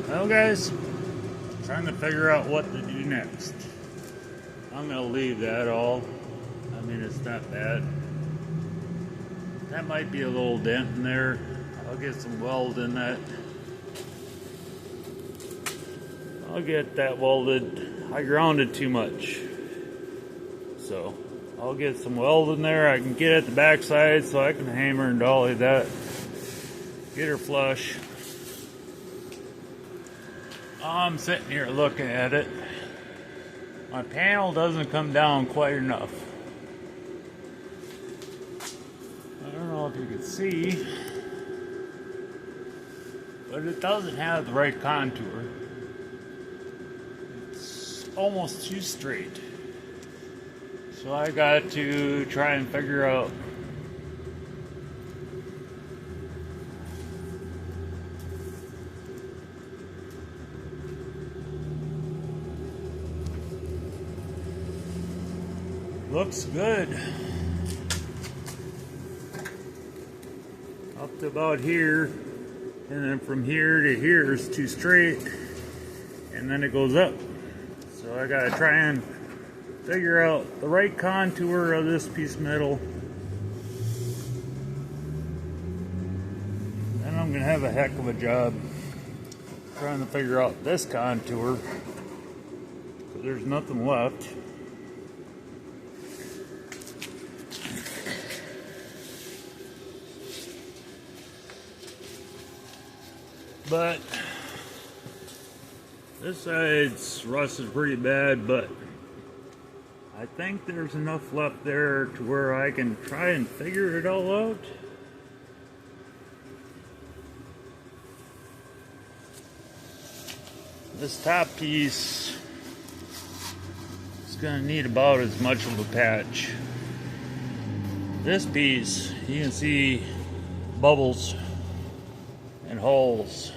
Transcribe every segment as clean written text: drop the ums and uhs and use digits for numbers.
Well, guys, trying to figure out what to do next. I'm gonna leave that all. I mean, it's not bad. That might be a little dent in there. I'll get some weld in that. I'll get that welded. I grounded too much, so I'll get some weld in there. I can get at the backside so I can hammer and dolly that. Get her flush. I'm sitting here looking at it. My panel doesn't come down quite enough. I don't know if you can see, but it doesn't have the right contour. It's almost too straight. So I got to try and figure out looks good. Up to about here, and then from here to here is too straight, and then it goes up. So I gotta try and figure out the right contour of this piece of metal. Then I'm gonna have a heck of a job trying to figure out this contour, because there's nothing left. But this side's rusted pretty bad, but I think there's enough left there to where I can try and figure it all out. This top piece is going to need about as much of a patch. This piece, you can see bubbles and holes.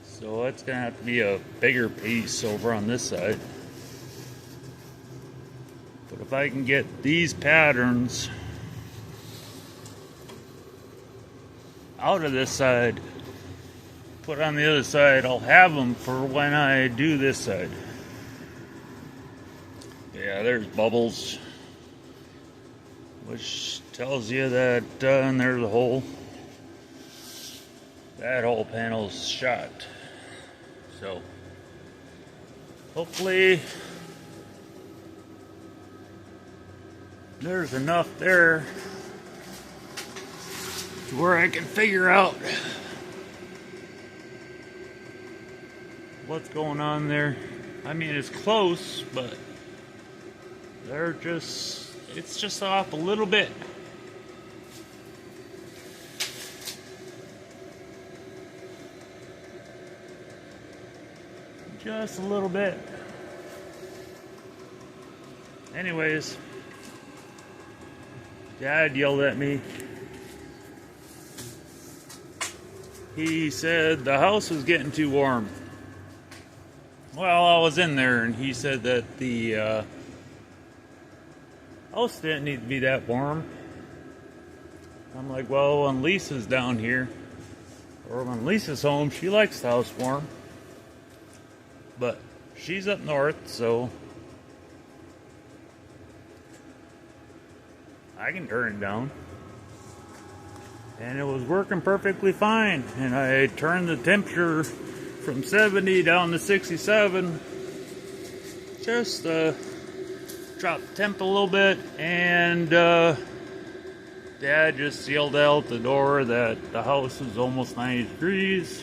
So it's going to have to be a bigger piece over on this side. But if I can get these patterns out of this side, put on the other side, I'll have them for when I do this side. Yeah, there's bubbles, which tells you that and there's a hole. That whole panel's shot. So hopefully there's enough there to where I can figure out what's going on there. I mean, it's close, but it's just off a little bit. Just a little bit. Anyways, Dad yelled at me. He said the house was getting too warm. Well, I was in there and he said that the house didn't need to be that warm. I'm like, well, when Lisa's down here, or when Lisa's home, she likes the house warm. But she's up north, so I can turn it down. And it was working perfectly fine. And I turned the temperature from 70 down to 67. Just dropped the temp a little bit. And Dad just yelled out the door that the house was almost 90 degrees.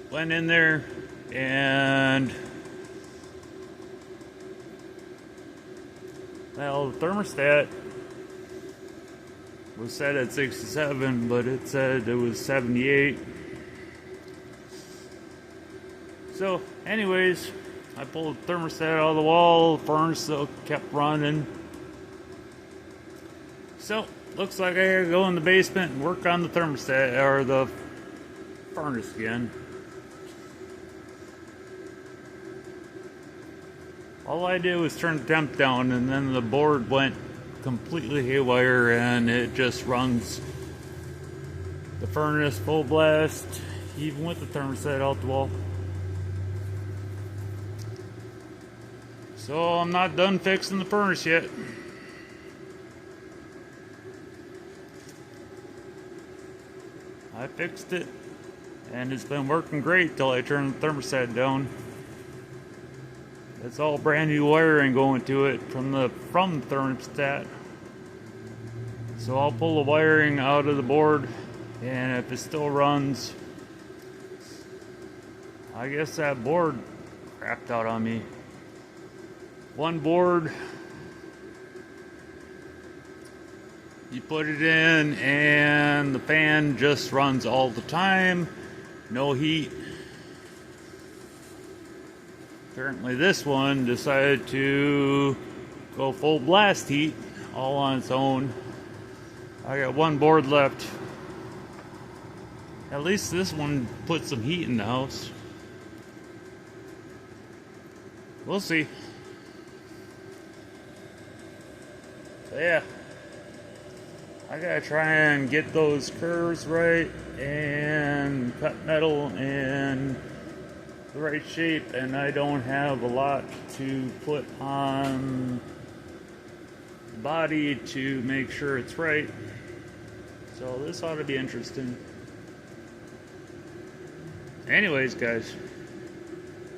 Went in there. And well, the thermostat was set at 67, but it said it was 78. So anyways, I pulled the thermostat out of the wall, the furnace still kept running. So looks like I gotta go in the basement and work on the thermostat, or the furnace again. All I did was turn the temp down, and then the board went completely haywire, and it just runs the furnace full blast, even with the thermostat out the wall. So I'm not done fixing the furnace yet. I fixed it, and it's been working great till I turned the thermostat down. It's all brand new wiring going to it from the thermostat. So I'll pull the wiring out of the board, and if it still runs, I guess that board crapped out on me. One board, you put it in and the fan just runs all the time, no heat. Apparently this one decided to go full blast heat all on its own. I got one board left. At least this one put some heat in the house. We'll see. So yeah, I gotta try and get those curves right and cut metal in the right shape, and I don't have a lot to put on the body to make sure it's right. So this ought to be interesting. Anyways, guys,